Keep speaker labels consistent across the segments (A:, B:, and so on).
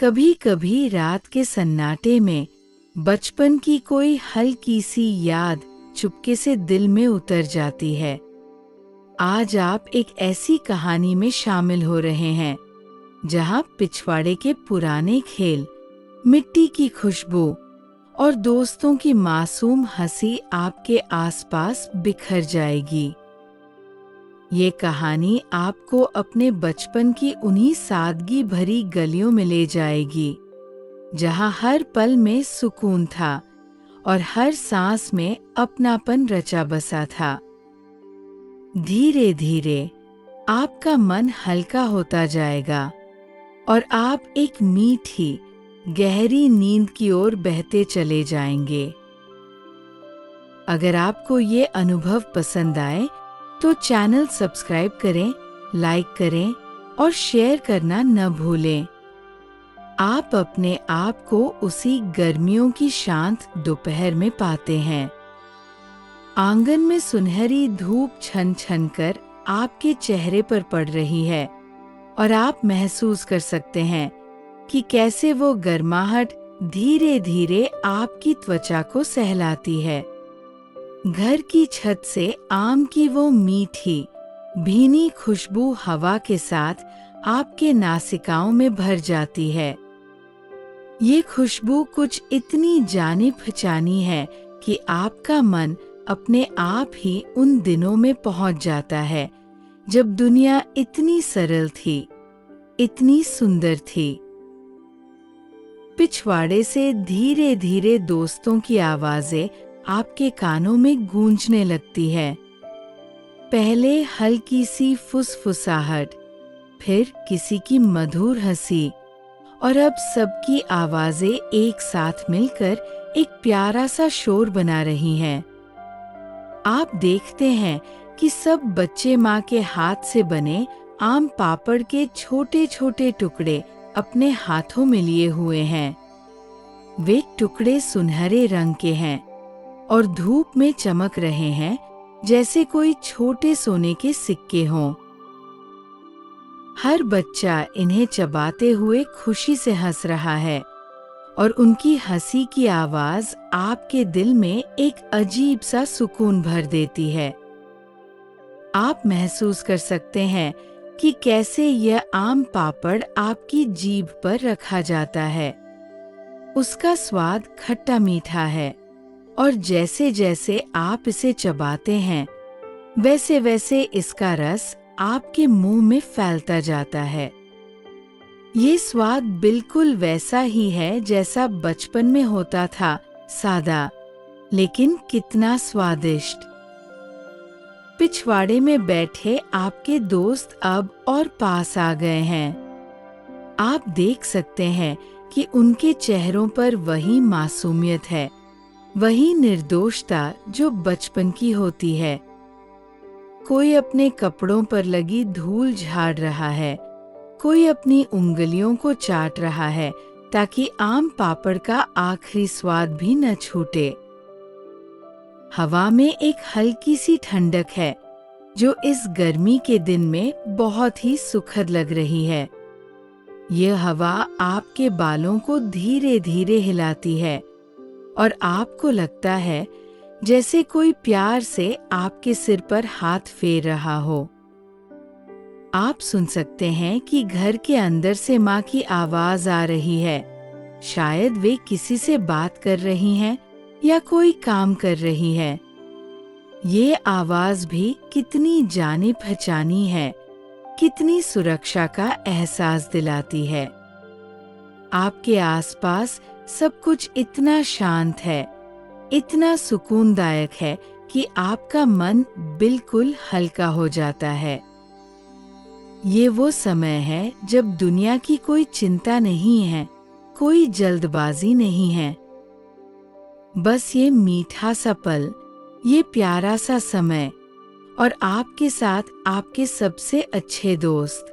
A: कभी कभी रात के सन्नाटे में बचपन की कोई हल्की सी याद चुपके से दिल में उतर जाती है। आज आप एक ऐसी कहानी में शामिल हो रहे हैं जहां पिछवाड़े के पुराने खेल, मिट्टी की खुशबू और दोस्तों की मासूम हंसी आपके आसपास बिखर जाएगी। ये कहानी आपको अपने बचपन की उन्हीं सादगी भरी गलियों में ले जाएगी जहां हर पल में सुकून था और हर सांस में अपनापन रचा बसा था। धीरे धीरे आपका मन हल्का होता जाएगा और आप एक मीठी गहरी नींद की ओर बहते चले जाएंगे। अगर आपको ये अनुभव पसंद आए तो चैनल सब्सक्राइब करें, लाइक करें और शेयर करना न भूलें। आप अपने आप को उसी गर्मियों की शांत दोपहर में पाते हैं। आंगन में सुनहरी धूप छन छन कर आपके चेहरे पर पड़ रही है और आप महसूस कर सकते हैं कि कैसे वो गर्माहट धीरे धीरे आपकी त्वचा को सहलाती है। घर की छत से आम की वो मीठी भीनी खुशबू हवा के साथ आपके नासिकाओं में भर जाती है। ये खुशबू कुछ इतनी जानी पहचानी है कि आपका मन अपने आप ही उन दिनों में पहुंच जाता है जब दुनिया इतनी सरल थी, इतनी सुंदर थी। पिछवाड़े से धीरे धीरे दोस्तों की आवाजें आपके कानों में गूंजने लगती है। पहले हल्की सी फुसफुसाहट, फिर किसी की मधुर हंसी और अब सबकी आवाजें एक साथ मिलकर एक प्यारा सा शोर बना रही हैं। आप देखते हैं कि सब बच्चे माँ के हाथ से बने आम पापड़ के छोटे छोटे टुकड़े अपने हाथों में लिए हुए हैं। वे टुकड़े सुनहरे रंग के हैं और धूप में चमक रहे हैं जैसे कोई छोटे सोने के सिक्के हों। हर बच्चा इन्हें चबाते हुए खुशी से हंस रहा है और उनकी हंसी की आवाज आपके दिल में एक अजीब सा सुकून भर देती है। आप महसूस कर सकते हैं कि कैसे यह आम पापड़ आपकी जीभ पर रखा जाता है। उसका स्वाद खट्टा मीठा है और जैसे जैसे आप इसे चबाते हैं वैसे वैसे इसका रस आपके मुंह में फैलता जाता है। ये स्वाद बिल्कुल वैसा ही है जैसा बचपन में होता था, सादा लेकिन कितना स्वादिष्ट। पिछवाड़े में बैठे आपके दोस्त अब और पास आ गए हैं। आप देख सकते हैं कि उनके चेहरों पर वही मासूमियत है, वही निर्दोषता जो बचपन की होती है। कोई अपने कपड़ों पर लगी धूल झाड़ रहा है, कोई अपनी उंगलियों को चाट रहा है ताकि आम पापड़ का आखिरी स्वाद भी न छूटे। हवा में एक हल्की सी ठंडक है जो इस गर्मी के दिन में बहुत ही सुखद लग रही है। यह हवा आपके बालों को धीरे धीरे हिलाती है और आपको लगता है जैसे कोई प्यार से आपके सिर पर हाथ फेर रहा हो। आप सुन सकते हैं कि घर के अंदर से माँ की आवाज आ रही है। शायद वे किसी से बात कर रही हैं या कोई काम कर रही है। ये आवाज भी कितनी जानी पहचानी है, कितनी सुरक्षा का एहसास दिलाती है। आपके आसपास सब कुछ इतना शांत है, इतना सुकूनदायक है कि आपका मन बिल्कुल हल्का हो जाता है। ये वो समय है जब दुनिया की कोई चिंता नहीं है, कोई जल्दबाजी नहीं है। बस ये मीठा सा पल, ये प्यारा सा समय और आपके साथ आपके सबसे अच्छे दोस्त।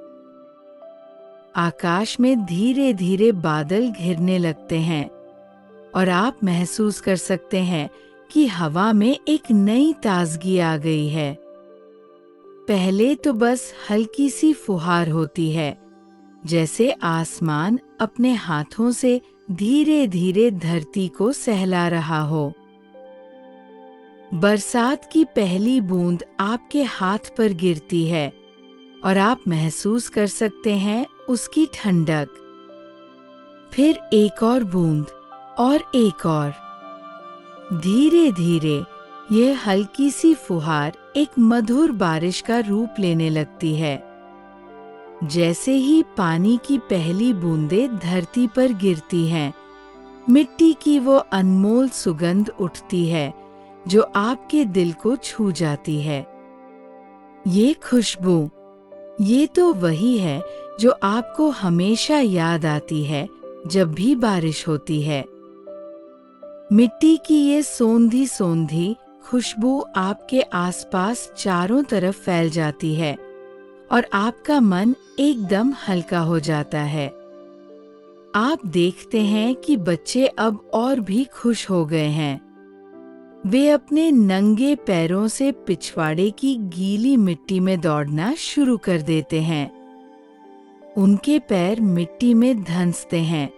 A: आकाश में धीरे धीरे बादल घिरने लगते हैं और आप महसूस कर सकते हैं कि हवा में एक नई ताजगी आ गई है। पहले तो बस हल्की सी फुहार होती है जैसे आसमान अपने हाथों से धीरे धीरे धरती को सहला रहा हो। बरसात की पहली बूंद आपके हाथ पर गिरती है और आप महसूस कर सकते हैं उसकी ठंडक। फिर एक और बूंद और एक और। धीरे धीरे यह हल्की सी फुहार एक मधुर बारिश का रूप लेने लगती है। जैसे ही पानी की पहली बूंदें धरती पर गिरती हैं, मिट्टी की वो अनमोल सुगंध उठती है जो आपके दिल को छू जाती है। ये खुशबू, ये तो वही है जो आपको हमेशा याद आती है जब भी बारिश होती है। मिट्टी की ये सोंधी सोंधी खुशबू आपके आसपास चारों तरफ फैल जाती है और आपका मन एकदम हल्का हो जाता है। आप देखते हैं कि बच्चे अब और भी खुश हो गए हैं। वे अपने नंगे पैरों से पिछवाड़े की गीली मिट्टी में दौड़ना शुरू कर देते हैं। उनके पैर मिट्टी में धंसते हैं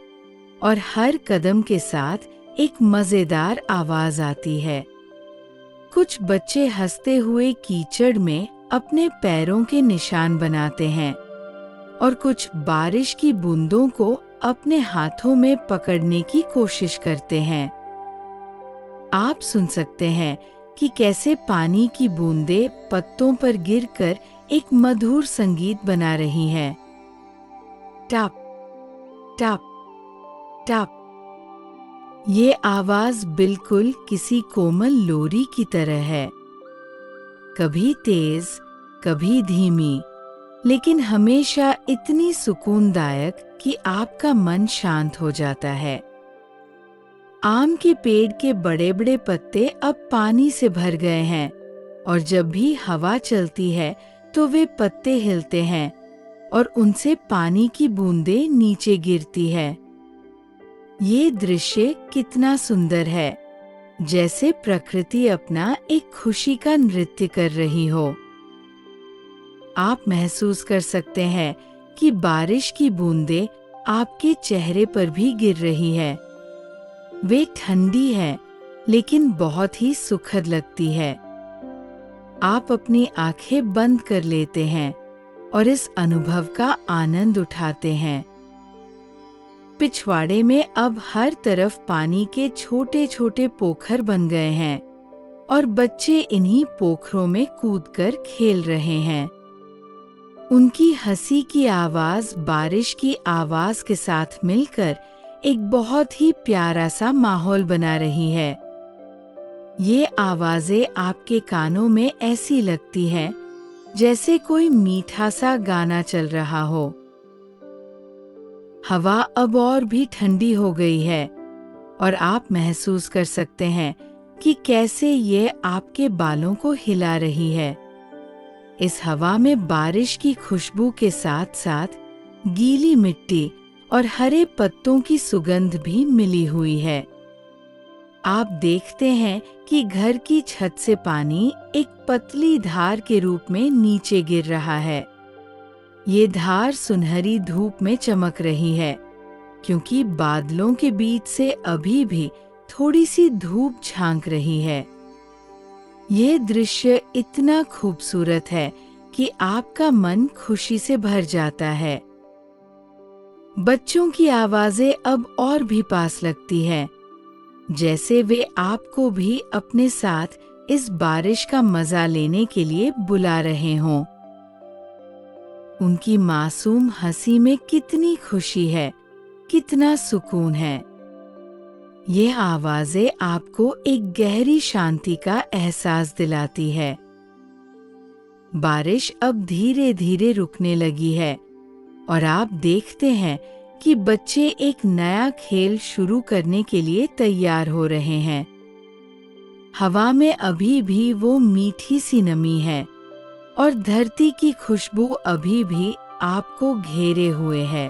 A: और हर कदम के साथ एक मजेदार आवाज आती है। कुछ बच्चे हंसते हुए कीचड़ में अपने पैरों के निशान बनाते हैं और कुछ बारिश की बूंदों को अपने हाथों में पकड़ने की कोशिश करते हैं। आप सुन सकते हैं कि कैसे पानी की बूंदें पत्तों पर गिरकर एक मधुर संगीत बना रही हैं। टप टप टप। ये आवाज बिल्कुल किसी कोमल लोरी की तरह है, कभी तेज, कभी धीमी, लेकिन हमेशा इतनी सुकूनदायक कि आपका मन शांत हो जाता है। आम के पेड़ के बड़े बड़े पत्ते अब पानी से भर गए हैं और जब भी हवा चलती है तो वे पत्ते हिलते हैं और उनसे पानी की बूंदें नीचे गिरती है। ये दृश्य कितना सुंदर है, जैसे प्रकृति अपना एक खुशी का नृत्य कर रही हो। आप महसूस कर सकते हैं कि बारिश की बूंदें आपके चेहरे पर भी गिर रही है। वे ठंडी है लेकिन बहुत ही सुखद लगती है। आप अपनी आंखें बंद कर लेते हैं और इस अनुभव का आनंद उठाते हैं। पिछवाड़े में अब हर तरफ पानी के छोटे छोटे पोखर बन गए हैं और बच्चे इन्हीं पोखरों में कूदकर खेल रहे हैं। उनकी हंसी की आवाज बारिश की आवाज के साथ मिलकर एक बहुत ही प्यारा सा माहौल बना रही है। ये आवाजें आपके कानों में ऐसी लगती हैं जैसे कोई मीठा सा गाना चल रहा हो। हवा अब और भी ठंडी हो गई है और आप महसूस कर सकते हैं कि कैसे ये आपके बालों को हिला रही है। इस हवा में बारिश की खुशबू के साथ साथ गीली मिट्टी और हरे पत्तों की सुगंध भी मिली हुई है। आप देखते हैं कि घर की छत से पानी एक पतली धार के रूप में नीचे गिर रहा है। ये धार सुनहरी धूप में चमक रही है क्योंकि बादलों के बीच से अभी भी थोड़ी सी धूप झांक रही है। ये दृश्य इतना खूबसूरत है कि आपका मन खुशी से भर जाता है। बच्चों की आवाजें अब और भी पास लगती हैं, जैसे वे आपको भी अपने साथ इस बारिश का मजा लेने के लिए बुला रहे हों। उनकी मासूम हंसी में कितनी खुशी है, कितना सुकून है। ये आवाजें आपको एक गहरी शांति का एहसास दिलाती है। बारिश अब धीरे धीरे रुकने लगी है और आप देखते हैं कि बच्चे एक नया खेल शुरू करने के लिए तैयार हो रहे हैं। हवा में अभी भी वो मीठी सी नमी है और धरती की खुशबू अभी भी आपको घेरे हुए है।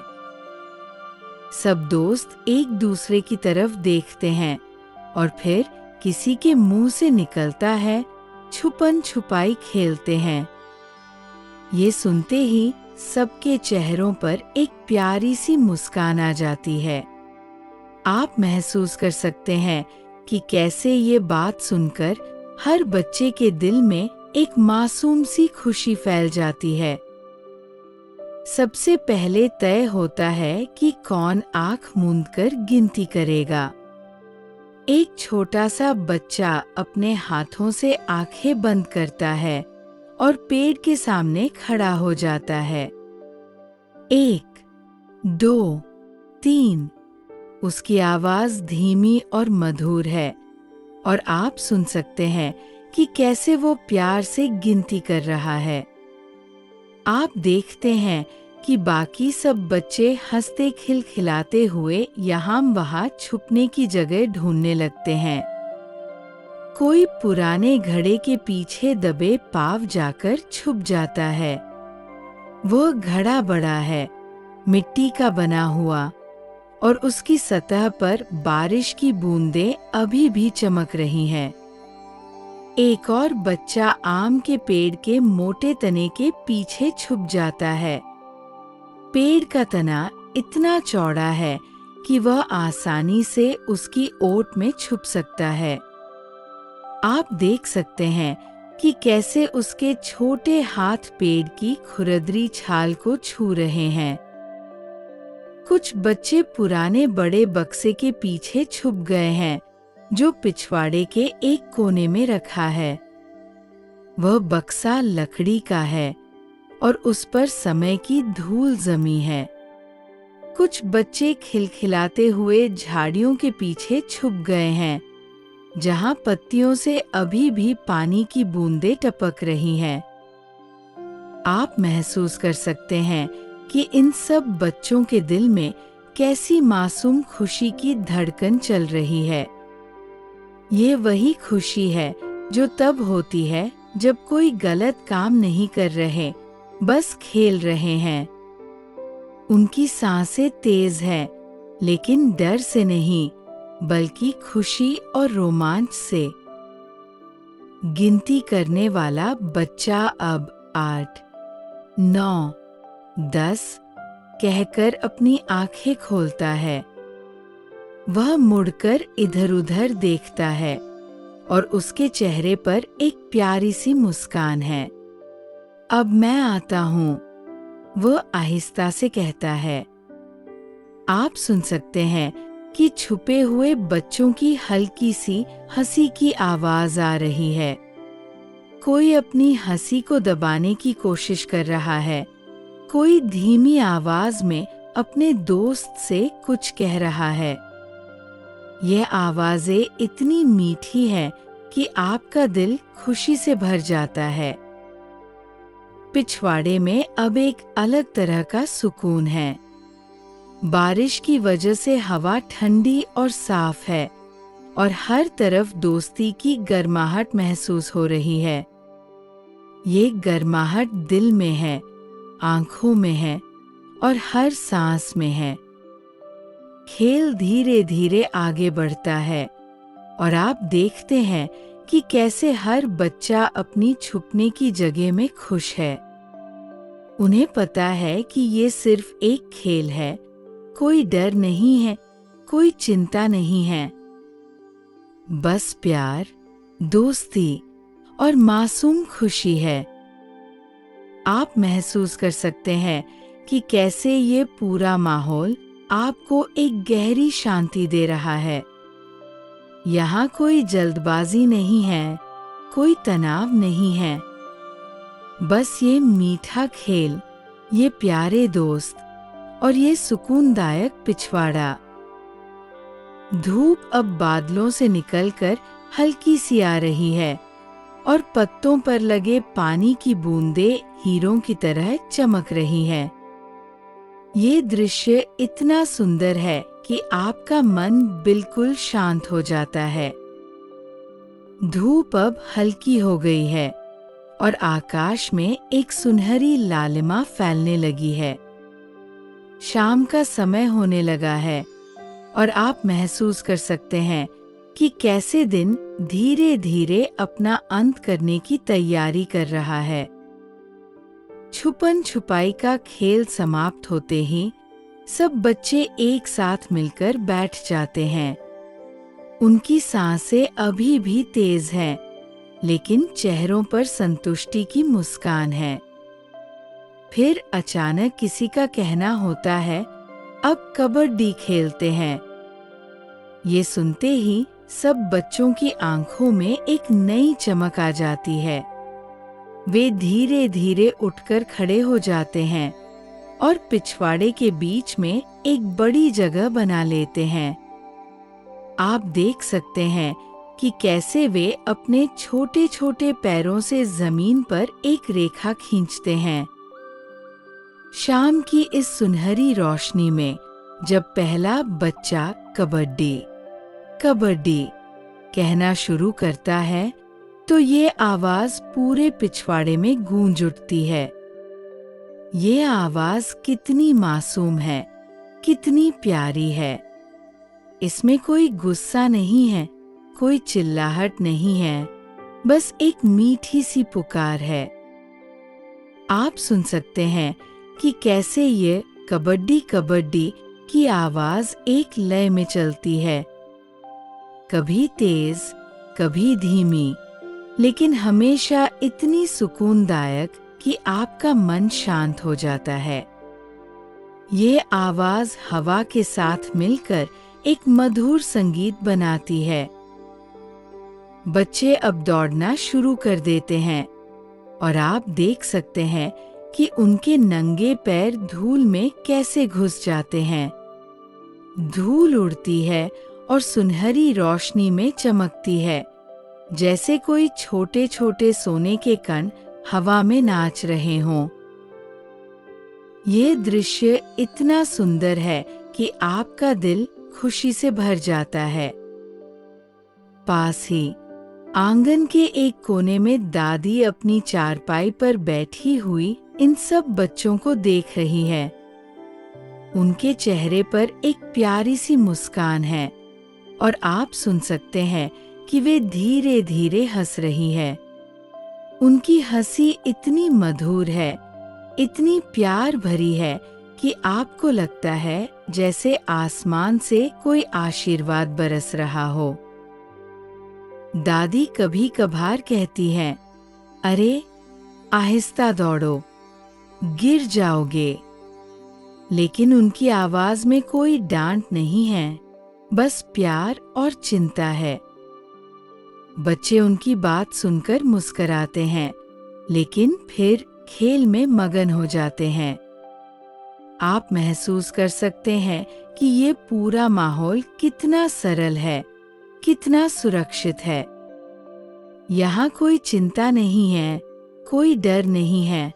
A: सब दोस्त एक दूसरे की तरफ देखते हैं और फिर किसी के मुंह से निकलता है, छुपन छुपाई खेलते हैं। ये सुनते ही सबके चेहरों पर एक प्यारी सी मुस्कान आ जाती है। आप महसूस कर सकते हैं कि कैसे ये बात सुनकर हर बच्चे के दिल में एक मासूम सी खुशी फैल जाती है। सबसे पहले तय होता है कि कौन आंख मूंदकर गिनती करेगा। एक छोटा सा बच्चा अपने हाथों से आंखें बंद करता है और पेड़ के सामने खड़ा हो जाता है। 1, 2, 3। उसकी आवाज धीमी और मधुर है और आप सुन सकते हैं कि कैसे वो प्यार से गिनती कर रहा है। आप देखते हैं कि बाकी सब बच्चे हंसते खिलखिलाते हुए यहाँ वहाँ छुपने की जगह ढूंढने लगते हैं। कोई पुराने घड़े के पीछे दबे पाव जाकर छुप जाता है। वह घड़ा बड़ा है, मिट्टी का बना हुआ, और उसकी सतह पर बारिश की बूंदें अभी भी चमक रही हैं। एक और बच्चा आम के पेड़ के मोटे तने के पीछे छुप जाता है। पेड़ का तना इतना चौड़ा है कि वह आसानी से उसकी ओट में छुप सकता है। आप देख सकते हैं कि कैसे उसके छोटे हाथ पेड़ की खुरदरी छाल को छू रहे हैं। कुछ बच्चे पुराने बड़े बक्से के पीछे छुप गए हैं, जो पिछवाड़े के एक कोने में रखा है। वह बक्सा लकड़ी का है और उस पर समय की धूल जमी है। कुछ बच्चे खिलखिलाते हुए झाड़ियों के पीछे छुप गए हैं, जहां पत्तियों से अभी भी पानी की बूंदें टपक रही हैं। आप महसूस कर सकते हैं कि इन सब बच्चों के दिल में कैसी मासूम खुशी की धड़कन चल रही है। ये वही खुशी है जो तब होती है जब कोई गलत काम नहीं कर रहे, बस खेल रहे हैं। उनकी सांसें तेज हैं, लेकिन डर से नहीं, बल्कि खुशी और रोमांच से। गिनती करने वाला बच्चा अब 8, 9, 10 कहकर अपनी आंखें खोलता है। वह मुड़कर इधर-उधर देखता है और उसके चेहरे पर एक प्यारी सी मुस्कान है। अब मैं आता हूँ, वह आहिस्ता से कहता है। आप सुन सकते हैं कि छुपे हुए बच्चों की हल्की सी हंसी की आवाज आ रही है। कोई अपनी हंसी को दबाने की कोशिश कर रहा है, कोई धीमी आवाज में अपने दोस्त से कुछ कह रहा है। यह आवाजें इतनी मीठी हैं कि आपका दिल खुशी से भर जाता है। पिछवाड़े में अब एक अलग तरह का सुकून है। बारिश की वजह से हवा ठंडी और साफ है और हर तरफ दोस्ती की गर्माहट महसूस हो रही है। ये गर्माहट दिल में है, आंखों में है और हर सांस में है। खेल धीरे धीरे आगे बढ़ता है और आप देखते हैं कि कैसे हर बच्चा अपनी छुपने की जगह में खुश है। उन्हें पता है कि ये सिर्फ एक खेल है, कोई डर नहीं है, कोई चिंता नहीं है। बस प्यार, दोस्ती और मासूम खुशी है। आप महसूस कर सकते हैं कि कैसे ये पूरा माहौल आपको एक गहरी शांति दे रहा है। यहाँ कोई जल्दबाजी नहीं है, कोई तनाव नहीं है। बस ये मीठा खेल, ये प्यारे दोस्त और ये सुकूनदायक पिछवाड़ा। धूप अब बादलों से निकलकर हल्की सी आ रही है और पत्तों पर लगे पानी की बूंदें हीरों की तरह चमक रही हैं। ये दृश्य इतना सुंदर है कि आपका मन बिल्कुल शांत हो जाता है। धूप अब हल्की हो गई है और आकाश में एक सुनहरी लालिमा फैलने लगी है। शाम का समय होने लगा है और आप महसूस कर सकते हैं कि कैसे दिन धीरे धीरे अपना अंत करने की तैयारी कर रहा है। छुपन छुपाई का खेल समाप्त होते ही सब बच्चे एक साथ मिलकर बैठ जाते हैं। उनकी सांसें अभी भी तेज हैं, लेकिन चेहरों पर संतुष्टि की मुस्कान है। फिर अचानक किसी का कहना होता है, अब कबड्डी खेलते हैं। ये सुनते ही सब बच्चों की आंखों में एक नई चमक आ जाती है। वे धीरे धीरे उठकर खड़े हो जाते हैं और पिछवाड़े के बीच में एक बड़ी जगह बना लेते हैं। आप देख सकते हैं कि कैसे वे अपने छोटे छोटे पैरों से जमीन पर एक रेखा खींचते हैं। शाम की इस सुनहरी रोशनी में जब पहला बच्चा कबड्डी कबड्डी कहना शुरू करता है, तो ये आवाज पूरे पिछवाड़े में गूंज उठती है। ये आवाज कितनी मासूम है, कितनी प्यारी है। इसमें कोई गुस्सा नहीं है, कोई चिल्लाहट नहीं है, बस एक मीठी सी पुकार है। आप सुन सकते हैं कि कैसे ये कबड्डी कबड्डी की आवाज एक लय में चलती है, कभी तेज, कभी धीमी, लेकिन हमेशा इतनी सुकूनदायक कि आपका मन शांत हो जाता है। ये आवाज हवा के साथ मिलकर एक मधुर संगीत बनाती है। बच्चे अब दौड़ना शुरू कर देते हैं और आप देख सकते हैं कि उनके नंगे पैर धूल में कैसे घुस जाते हैं। धूल उड़ती है और सुनहरी रोशनी में चमकती है, जैसे कोई छोटे छोटे सोने के कण हवा में नाच रहे हों। ये दृश्य इतना सुंदर है कि आपका दिल खुशी से भर जाता है। पास ही आंगन के एक कोने में दादी अपनी चारपाई पर बैठी हुई इन सब बच्चों को देख रही है। उनके चेहरे पर एक प्यारी सी मुस्कान है और आप सुन सकते हैं कि वे धीरे धीरे हंस रही है। उनकी हंसी इतनी मधुर है, इतनी प्यार भरी है कि आपको लगता है जैसे आसमान से कोई आशीर्वाद बरस रहा हो। दादी कभी कभार कहती हैं, अरे आहिस्ता दौड़ो, गिर जाओगे। लेकिन उनकी आवाज में कोई डांट नहीं है, बस प्यार और चिंता है। बच्चे उनकी बात सुनकर मुस्कुराते हैं, लेकिन फिर खेल में मगन हो जाते हैं। आप महसूस कर सकते हैं कि ये पूरा माहौल कितना सरल है, कितना सुरक्षित है। यहाँ कोई चिंता नहीं है, कोई डर नहीं है,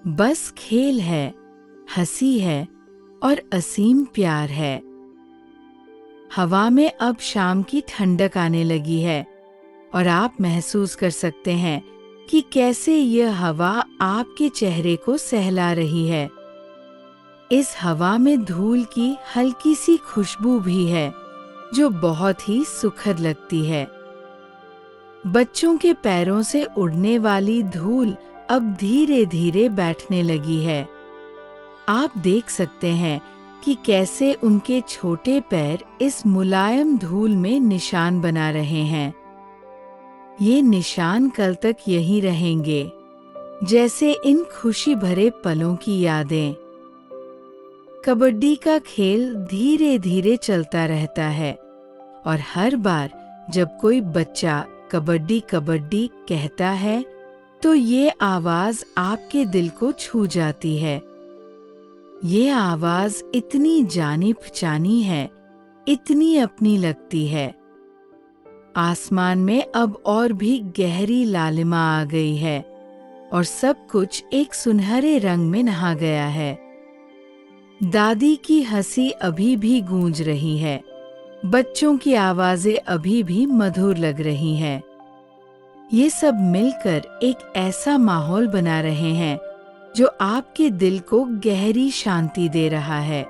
A: बस खेल है, हंसी है और असीम प्यार है। हवा में अब शाम की ठंडक आने लगी है और आप महसूस कर सकते हैं कि कैसे यह हवा आपके चेहरे को सहला रही है। इस हवा में धूल की हल्की सी खुशबू भी है, जो बहुत ही सुखद लगती है। बच्चों के पैरों से उड़ने वाली धूल अब धीरे धीरे बैठने लगी है। आप देख सकते हैं कि कैसे उनके छोटे पैर इस मुलायम धूल में निशान बना रहे हैं। ये निशान कल तक यहीं रहेंगे, जैसे इन खुशी भरे पलों की यादें। कबड्डी का खेल धीरे धीरे चलता रहता है और हर बार जब कोई बच्चा कबड्डी कबड्डी कहता है, तो ये आवाज आपके दिल को छू जाती है। ये आवाज इतनी जानी पहचानी है, इतनी अपनी लगती है। आसमान में अब और भी गहरी लालिमा आ गई है और सब कुछ एक सुनहरे रंग में नहा गया है। दादी की हंसी अभी भी गूंज रही है, बच्चों की आवाजें अभी भी मधुर लग रही हैं। ये सब मिलकर एक ऐसा माहौल बना रहे हैं जो आपके दिल को गहरी शांति दे रहा है।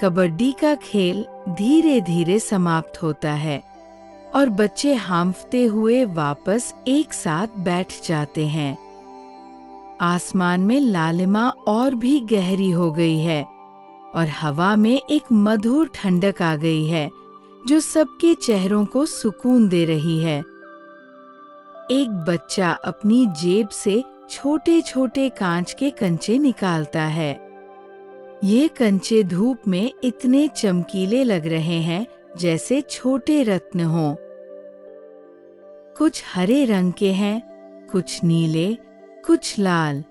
A: कबड्डी का खेल धीरे धीरे समाप्त होता है और बच्चे हांफते हुए वापस एक साथ बैठ जाते हैं। आसमान में लालिमा और भी गहरी हो गई है और हवा में एक मधुर ठंडक आ गई है जो सबके चेहरों को सुकून दे रही है। एक बच्चा अपनी जेब से छोटे छोटे कांच के कंचे निकालता है। ये कंचे धूप में इतने चमकीले लग रहे हैं जैसे छोटे रत्न हों। कुछ हरे रंग के हैं, कुछ नीले, कुछ लाल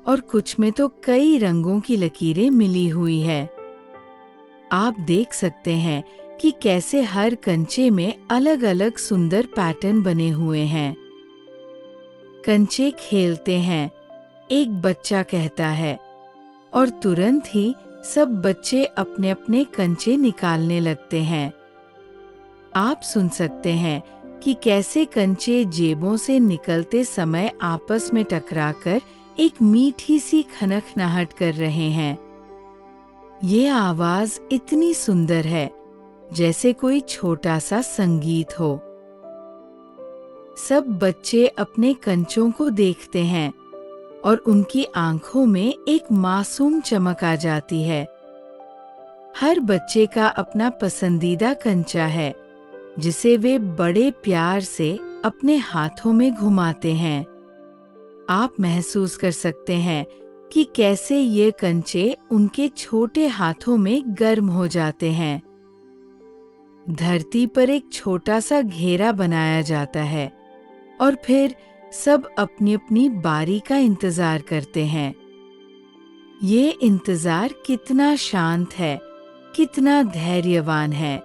A: और कुछ में तो कई रंगों की लकीरें मिली हुई है। आप देख सकते हैं कि कैसे हर कंचे में अलग अलग सुंदर पैटर्न बने हुए हैं। कंचे खेलते हैं, एक बच्चा कहता है, और तुरंत ही सब बच्चे अपने अपने कंचे निकालने लगते हैं। आप सुन सकते हैं कि कैसे कंचे जेबों से निकलते समय आपस में टकराकर एक मीठी सी खनखनाहट कर रहे हैं। ये आवाज इतनी सुंदर है जैसे कोई छोटा सा संगीत हो। सब बच्चे अपने कंचों को देखते हैं और उनकी आंखों में एक मासूम चमक आ जाती है। हर बच्चे का अपना पसंदीदा कंचा है जिसे वे बड़े प्यार से अपने हाथों में घुमाते हैं। आप महसूस कर सकते हैं कि कैसे ये कंचे उनके छोटे हाथों में गर्म हो जाते हैं। धरती पर एक छोटा सा घेरा बनाया जाता है और फिर सब अपनी अपनी बारी का इंतजार करते हैं। ये इंतजार कितना शांत है, कितना धैर्यवान है।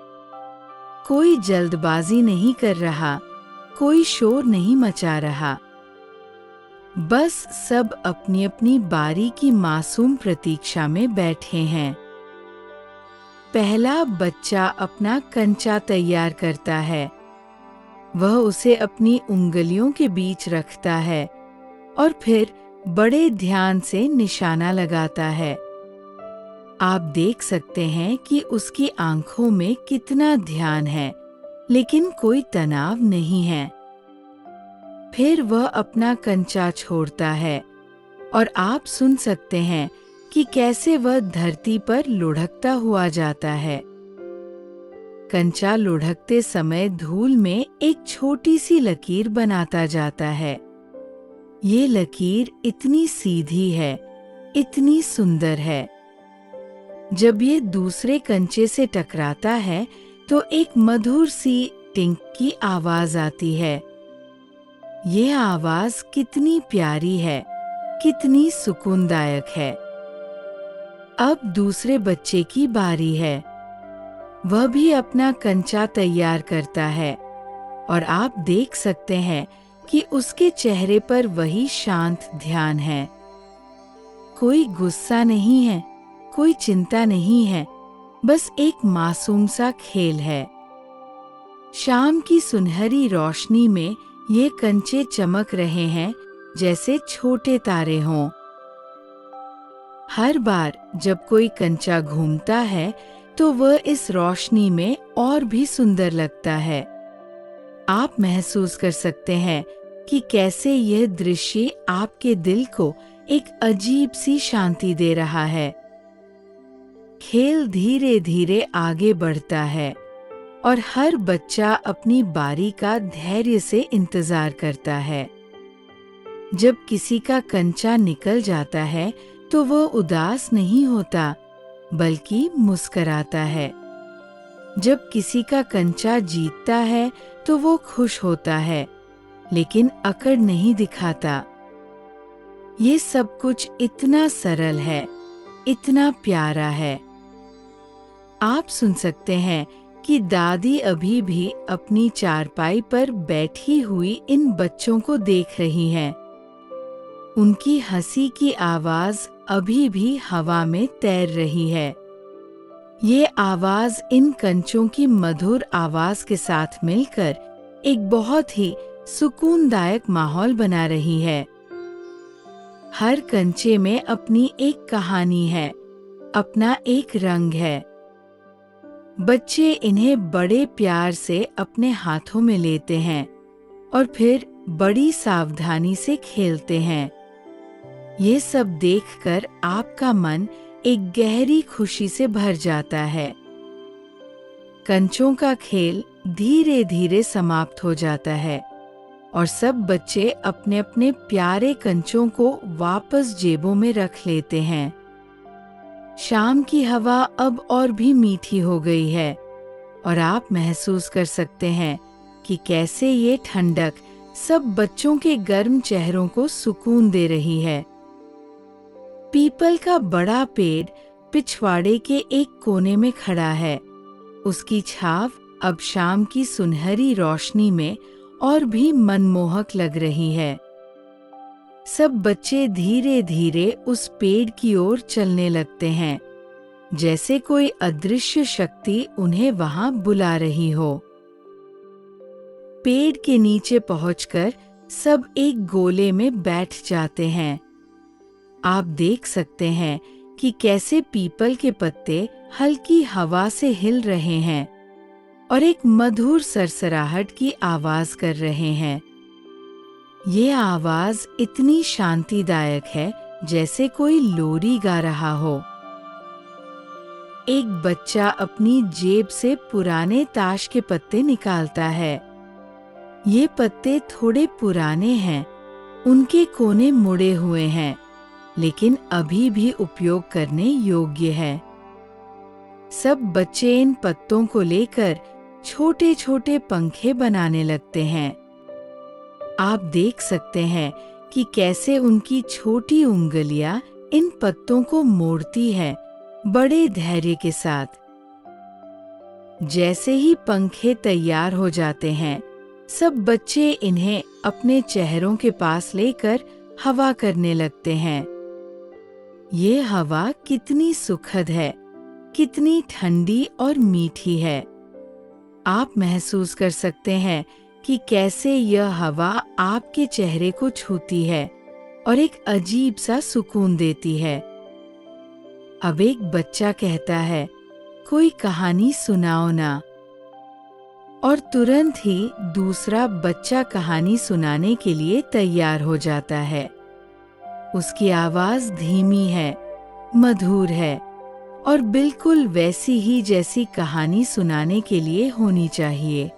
A: कोई जल्दबाजी नहीं कर रहा, कोई शोर नहीं मचा रहा। बस सब अपनी अपनी बारी की मासूम प्रतीक्षा में बैठे हैं। पहला बच्चा अपना कंचा तैयार करता है। वह उसे अपनी उंगलियों के बीच रखता है और फिर बड़े ध्यान से निशाना लगाता है। आप देख सकते हैं कि उसकी आंखों में कितना ध्यान है, लेकिन कोई तनाव नहीं है। फिर वह अपना कंचा छोड़ता है और आप सुन सकते हैं कि कैसे वह धरती पर लुढ़कता हुआ जाता है। कंचा लुढ़कते समय धूल में एक छोटी सी लकीर बनाता जाता है। ये लकीर इतनी सीधी है, इतनी सुंदर है। जब ये दूसरे कंचे से टकराता है तो एक मधुर सी टिंक की आवाज आती है। ये आवाज कितनी प्यारी है, कितनी सुकूनदायक है। अब दूसरे बच्चे की बारी है। वह भी अपना कंचा तैयार करता है और आप देख सकते हैं कि उसके चेहरे पर वही शांत ध्यान है। कोई गुस्सा नहीं है, कोई चिंता नहीं है, बस एक मासूम सा खेल है। शाम की सुनहरी रोशनी में ये कंचे चमक रहे हैं जैसे छोटे तारे हों। हर बार जब कोई कंचा घूमता है तो वह इस रोशनी में और भी सुंदर लगता है। आप महसूस कर सकते हैं कि कैसे यह दृश्य आपके दिल को एक अजीब सी शांति दे रहा है। खेल धीरे धीरे आगे बढ़ता है और हर बच्चा अपनी बारी का धैर्य से इंतजार करता है। जब किसी का कंचा निकल जाता है तो वह उदास नहीं होता, बल्कि मुस्कुराता है। जब किसी का कंचा जीतता है तो वो खुश होता है, लेकिन अकड़ नहीं दिखाता। ये सब कुछ इतना सरल है, इतना प्यारा है। आप सुन सकते हैं कि दादी अभी भी अपनी चारपाई पर बैठी हुई इन बच्चों को देख रही हैं। उनकी हंसी की आवाज अभी भी हवा में तैर रही है। ये आवाज इन कंचों की मधुर आवाज के साथ मिलकर एक बहुत ही सुकूनदायक माहौल बना रही है। हर कंचे में अपनी एक कहानी है, अपना एक रंग है। बच्चे इन्हें बड़े प्यार से अपने हाथों में लेते हैं और फिर बड़ी सावधानी से खेलते हैं। ये सब देखकर आपका मन एक गहरी खुशी से भर जाता है। कंचों का खेल धीरे धीरे समाप्त हो जाता है और सब बच्चे अपने अपने प्यारे कंचों को वापस जेबों में रख लेते हैं। शाम की हवा अब और भी मीठी हो गई है और आप महसूस कर सकते हैं कि कैसे ये ठंडक सब बच्चों के गर्म चेहरों को सुकून दे रही है। पीपल का बड़ा पेड़ पिछवाड़े के एक कोने में खड़ा है। उसकी छाव अब शाम की सुनहरी रोशनी में और भी मनमोहक लग रही है। सब बच्चे धीरे धीरे उस पेड़ की ओर चलने लगते हैं, जैसे कोई अदृश्य शक्ति उन्हें वहां बुला रही हो। पेड़ के नीचे पहुंचकर सब एक गोले में बैठ जाते हैं। आप देख सकते हैं कि कैसे पीपल के पत्ते हल्की हवा से हिल रहे हैं और एक मधुर सरसराहट की आवाज कर रहे हैं। ये आवाज इतनी शांतिदायक है जैसे कोई लोरी गा रहा हो। एक बच्चा अपनी जेब से पुराने ताश के पत्ते निकालता है। ये पत्ते थोड़े पुराने हैं, उनके कोने मुड़े हुए हैं, लेकिन अभी भी उपयोग करने योग्य है। सब बच्चे इन पत्तों को लेकर छोटे छोटे पंखे बनाने लगते हैं। आप देख सकते हैं कि कैसे उनकी छोटी उंगलियां इन पत्तों को मोड़ती है, बड़े धैर्य के साथ। जैसे ही पंखे तैयार हो जाते हैं, सब बच्चे इन्हें अपने चेहरों के पास लेकर हवा करने लगते हैं। ये हवा कितनी सुखद है, कितनी ठंडी और मीठी है। आप महसूस कर सकते हैं कि कैसे यह हवा आपके चेहरे को छूती है और एक अजीब सा सुकून देती है। अब एक बच्चा कहता है, कोई कहानी सुनाओ ना। और तुरंत ही दूसरा बच्चा कहानी सुनाने के लिए तैयार हो जाता है। उसकी आवाज धीमी है, मधुर है और बिल्कुल वैसी ही जैसी कहानी सुनाने के लिए होनी चाहिए।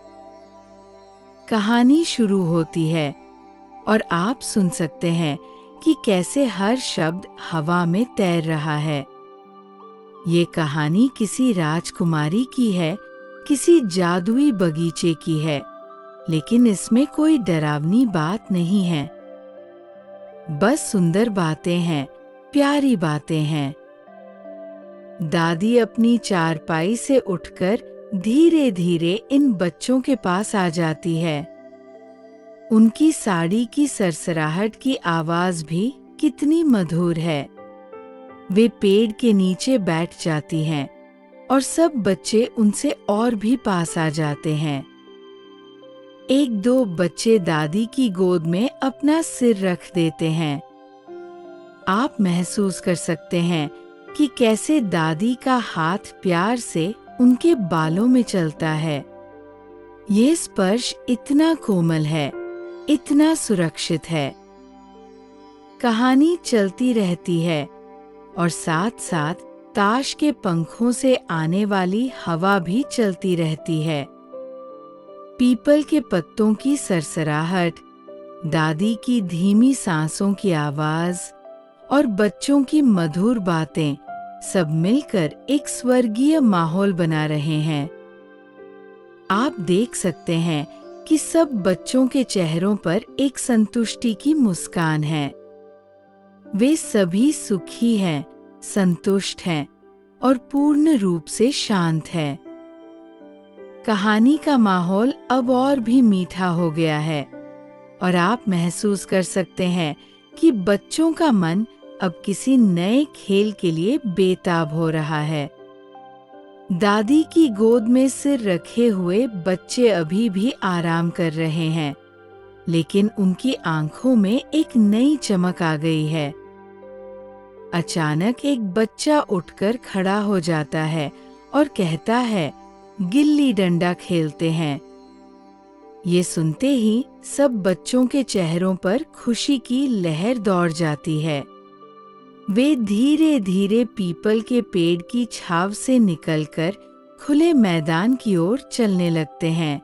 A: कहानी शुरू होती है और आप सुन सकते हैं कि कैसे हर शब्द हवा में तैर रहा है। ये कहानी किसी राजकुमारी की है, किसी जादुई बगीचे की है, लेकिन इसमें कोई डरावनी बात नहीं है। बस सुंदर बातें हैं, प्यारी बातें हैं। दादी अपनी चारपाई से उठकर धीरे धीरे इन बच्चों के पास आ जाती है। उनकी साड़ी की सरसराहट की आवाज भी कितनी मधुर है। वे पेड़ के नीचे बैठ जाती हैं और सब बच्चे उनसे और भी पास आ जाते हैं। एक दो बच्चे दादी की गोद में अपना सिर रख देते हैं। आप महसूस कर सकते हैं कि कैसे दादी का हाथ प्यार से उनके बालों में चलता है। ये स्पर्श इतना कोमल है, इतना सुरक्षित है। कहानी चलती रहती है और साथ साथ ताश के पंखों से आने वाली हवा भी चलती रहती है। पीपल के पत्तों की सरसराहट, दादी की धीमी सांसों की आवाज और बच्चों की मधुर बातें सब मिलकर एक स्वर्गीय माहौल बना रहे हैं। आप देख सकते हैं कि सब बच्चों के चेहरों पर एक संतुष्टि की मुस्कान है। वे सभी सुखी हैं, संतुष्ट हैं और पूर्ण रूप से शांत हैं। कहानी का माहौल अब और भी मीठा हो गया है और आप महसूस कर सकते हैं कि बच्चों का मन अब किसी नए खेल के लिए बेताब हो रहा है। दादी की गोद में सिर रखे हुए बच्चे अभी भी आराम कर रहे हैं, लेकिन उनकी आंखों में एक नई चमक आ गई है। अचानक एक बच्चा उठकर खड़ा हो जाता है और कहता है, गिल्ली डंडा खेलते हैं। ये सुनते ही सब बच्चों के चेहरों पर खुशी की लहर दौड़ जाती है। वे धीरे धीरे पीपल के पेड़ की छाव से निकलकर खुले मैदान की ओर चलने लगते हैं।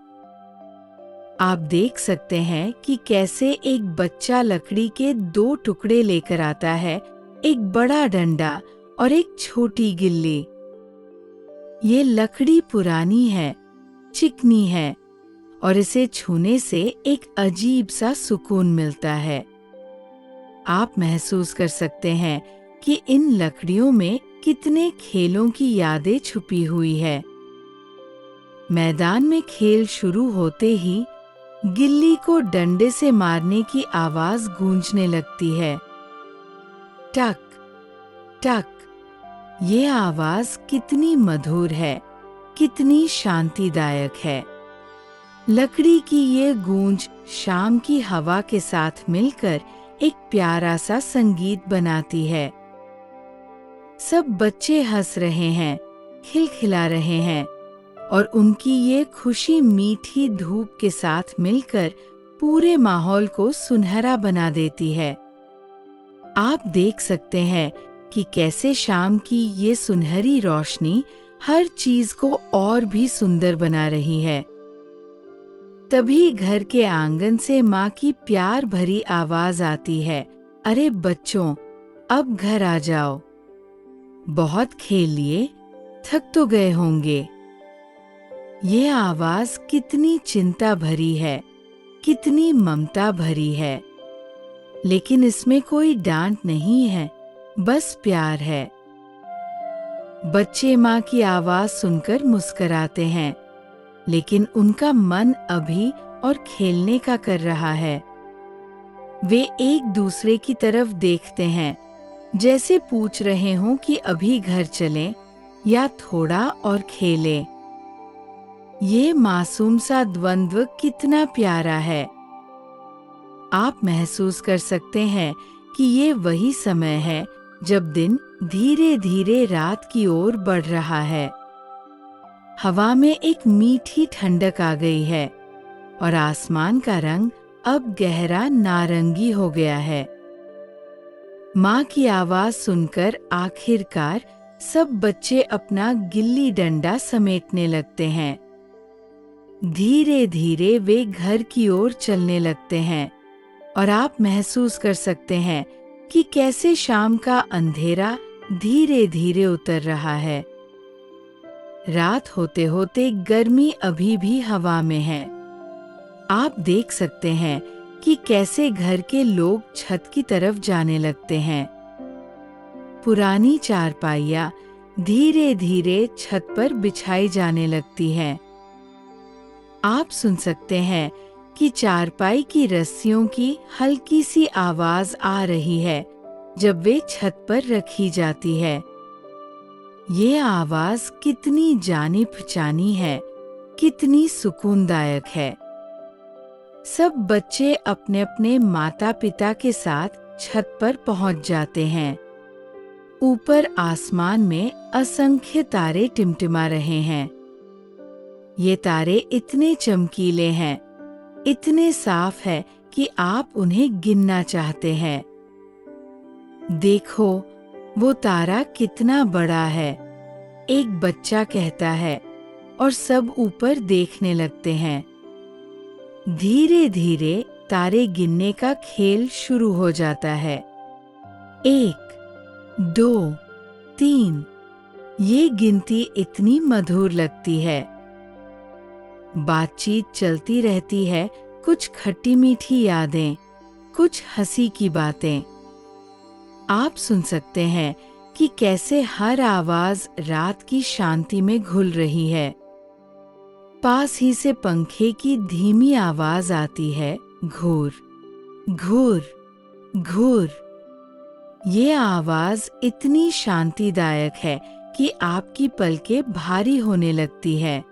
A: आप देख सकते हैं कि कैसे एक बच्चा लकड़ी के 2 टुकड़े लेकर आता है, एक बड़ा डंडा और एक छोटी गिल्ली। ये लकड़ी पुरानी है, चिकनी है और इसे छूने से एक अजीब सा सुकून मिलता है। आप महसूस कर सकते हैं कि इन लकड़ियों में कितने खेलों की यादें छुपी हुई है। मैदान में खेल शुरू होते ही गिल्ली को डंडे से मारने की आवाज गूंजने लगती है। टक टक। ये आवाज कितनी मधुर है, कितनी शांतिदायक है। लकड़ी की ये गूंज शाम की हवा के साथ मिलकर एक प्यारा सा संगीत बनाती है। सब बच्चे हंस रहे हैं, खिलखिला रहे हैं और उनकी ये खुशी मीठी धूप के साथ मिलकर पूरे माहौल को सुनहरा बना देती है। आप देख सकते हैं कि कैसे शाम की ये सुनहरी रोशनी हर चीज को और भी सुंदर बना रही है। तभी घर के आंगन से माँ की प्यार भरी आवाज आती है, अरे बच्चों, अब घर आ जाओ। बहुत खेल लिए, थक तो गए होंगे। ये आवाज कितनी चिंता भरी है, कितनी ममता भरी है, लेकिन इसमें कोई डांट नहीं है, बस प्यार है। बच्चे माँ की आवाज सुनकर मुस्कुराते हैं, लेकिन उनका मन अभी और खेलने का कर रहा है। वे एक दूसरे की तरफ देखते हैं, जैसे पूछ रहे हों कि अभी घर चलें या थोड़ा और खेलें। ये मासूम सा द्वंद्व कितना प्यारा है। आप महसूस कर सकते हैं कि ये वही समय है जब दिन धीरे धीरे रात की ओर बढ़ रहा है। हवा में एक मीठी ठंडक आ गई है और आसमान का रंग अब गहरा नारंगी हो गया है। माँ की आवाज सुनकर आखिरकार सब बच्चे अपना गिल्ली डंडा समेटने लगते हैं। धीरे धीरे वे घर की ओर चलने लगते हैं और आप महसूस कर सकते हैं कि कैसे शाम का अंधेरा धीरे धीरे उतर रहा है। रात होते होते गर्मी अभी भी हवा में है। आप देख सकते हैं कि कैसे घर के लोग छत की तरफ जाने लगते हैं। पुरानी चारपाइयाँ धीरे धीरे छत पर बिछाई जाने लगती हैं। आप सुन सकते हैं कि चारपाई की रस्सियों की हल्की सी आवाज आ रही है जब वे छत पर रखी जाती है। ये आवाज कितनी जानी पहचानी है, कितनी सुकूनदायक है। सब बच्चे अपने अपने माता पिता के साथ छत पर पहुंच जाते हैं। ऊपर आसमान में असंख्य तारे टिमटिमा रहे हैं। ये तारे इतने चमकीले हैं, इतने साफ है कि आप उन्हें गिनना चाहते हैं। देखो, वो तारा कितना बड़ा है, एक बच्चा कहता है और सब ऊपर देखने लगते हैं। धीरे धीरे तारे गिनने का खेल शुरू हो जाता है। 1, 2, 3। ये गिनती इतनी मधुर लगती है। बातचीत चलती रहती है, कुछ खट्टी मीठी यादें, कुछ हंसी की बातें। आप सुन सकते हैं कि कैसे हर आवाज रात की शांति में घुल रही है। पास ही से पंखे की धीमी आवाज आती है, घूर घूर घूर। ये आवाज इतनी शांतिदायक है कि आपकी पलकें भारी होने लगती है।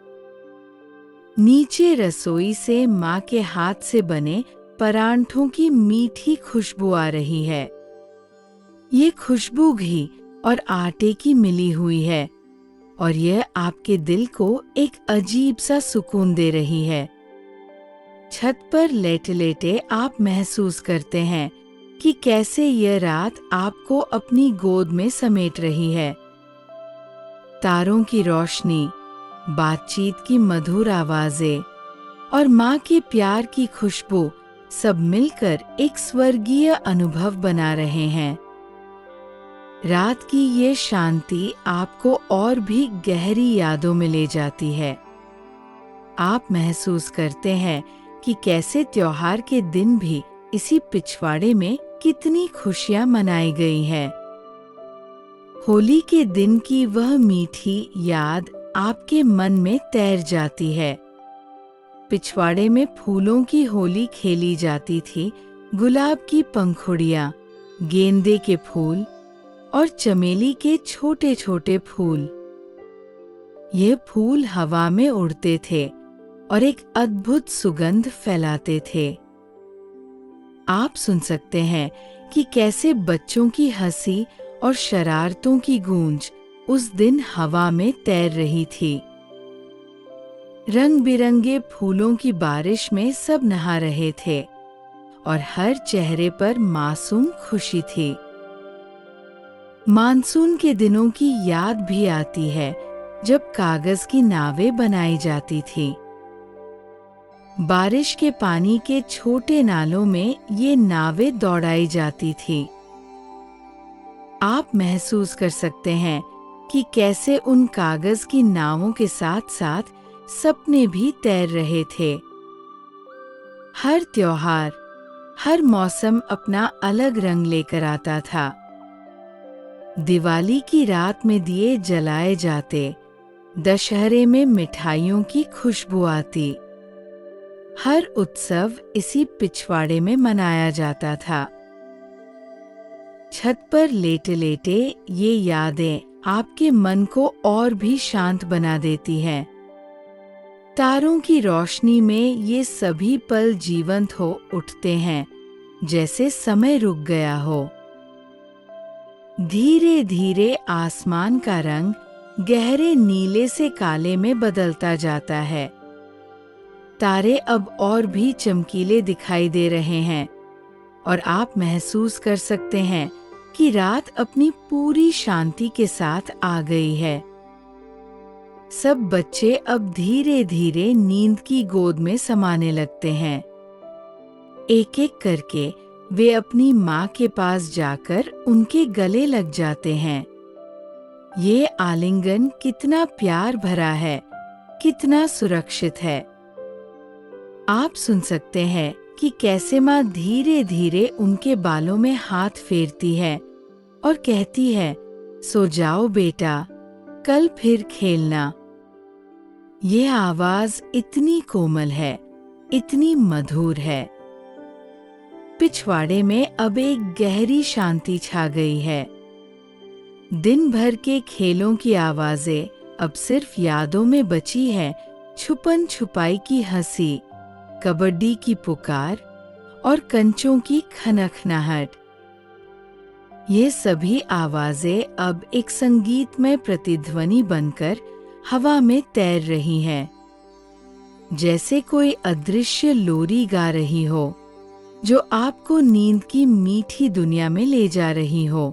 A: नीचे रसोई से माँ के हाथ से बने परांठों की मीठी खुशबू आ रही है। ये खुशबू घी और आटे की मिली हुई है और यह आपके दिल को एक अजीब सा सुकून दे रही है। छत पर लेटे लेटे आप महसूस करते हैं कि कैसे यह रात आपको अपनी गोद में समेट रही है। तारों की रोशनी, बातचीत की मधुर आवाजें और माँ के प्यार की खुशबू सब मिलकर एक स्वर्गीय अनुभव बना रहे हैं। रात की ये शांति आपको और भी गहरी यादों में ले जाती है। आप महसूस करते हैं कि कैसे त्योहार के दिन भी इसी पिछवाड़े में कितनी खुशियां मनाई गई हैं। होली के दिन की वह मीठी याद आपके मन में तैर जाती है। पिछवाड़े में फूलों की होली खेली जाती थी। गुलाब की पंखुड़ियां, गेंदे के फूल और चमेली के छोटे छोटे फूल। ये फूल हवा में उड़ते थे और एक अद्भुत सुगंध फैलाते थे। आप सुन सकते हैं कि कैसे बच्चों की हंसी और शरारतों की गूंज उस दिन हवा में तैर रही थी। रंग बिरंगे फूलों की बारिश में सब नहा रहे थे और हर चेहरे पर मासूम खुशी थी। मानसून के दिनों की याद भी आती है जब कागज की नावें बनाई जाती थी। बारिश के पानी के छोटे नालों में ये नावें दौड़ाई जाती थी। आप महसूस कर सकते हैं कि कैसे उन कागज की नावों के साथ साथ सपने भी तैर रहे थे। हर त्योहार, हर मौसम अपना अलग रंग लेकर आता था। दिवाली की रात में दिए जलाए जाते, दशहरे में मिठाइयों की खुशबू आती। हर उत्सव इसी पिछवाड़े में मनाया जाता था। छत पर लेटे लेटे ये यादें आपके मन को और भी शांत बना देती हैं। तारों की रोशनी में ये सभी पल जीवंत हो उठते हैं, जैसे समय रुक गया हो। धीरे धीरे आसमान का रंग गहरे नीले से काले में बदलता जाता है। तारे अब और भी चमकीले दिखाई दे रहे हैं और आप महसूस कर सकते हैं कि रात अपनी पूरी शांति के साथ आ गई है। सब बच्चे अब धीरे धीरे नींद की गोद में समाने लगते हैं। एक एक करके वे अपनी माँ के पास जाकर उनके गले लग जाते हैं। ये आलिंगन कितना प्यार भरा है, कितना सुरक्षित है। आप सुन सकते हैं कि कैसे माँ धीरे धीरे उनके बालों में हाथ फेरती है और कहती है, सो जाओ बेटा, कल फिर खेलना। ये आवाज इतनी कोमल है, इतनी मधुर है। पिछवाड़े में अब एक गहरी शांति छा गई है। दिन भर के खेलों की आवाजें अब सिर्फ यादों में बची है। छुपन छुपाई की हंसी, कबड्डी की पुकार और कंचों की खनखनाहट। ये सभी आवाजें अब एक संगीतमय प्रतिध्वनि बनकर हवा में तैर रही हैं, जैसे कोई अदृश्य लोरी गा रही हो जो आपको नींद की मीठी दुनिया में ले जा रही हो।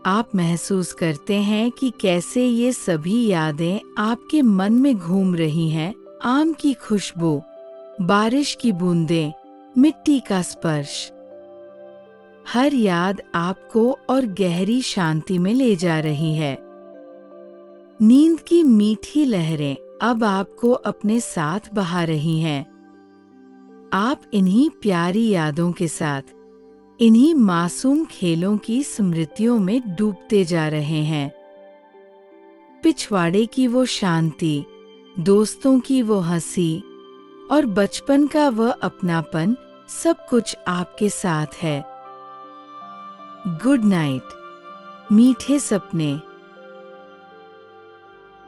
A: आप महसूस करते हैं कि कैसे ये सभी यादें आपके मन में घूम रही हैं। आम की खुशबू, बारिश की बूंदें, मिट्टी का स्पर्श। हर याद आपको और गहरी शांति में ले जा रही है। नींद की मीठी लहरें अब आपको अपने साथ बहा रही हैं। आप इन्हीं प्यारी यादों के साथ, इन्हीं मासूम खेलों की स्मृतियों में डूबते जा रहे हैं। पिछवाड़े की वो शांति, दोस्तों की वो हंसी और बचपन का वह अपनापन, सब कुछ आपके साथ है। गुड नाइट, मीठे सपने।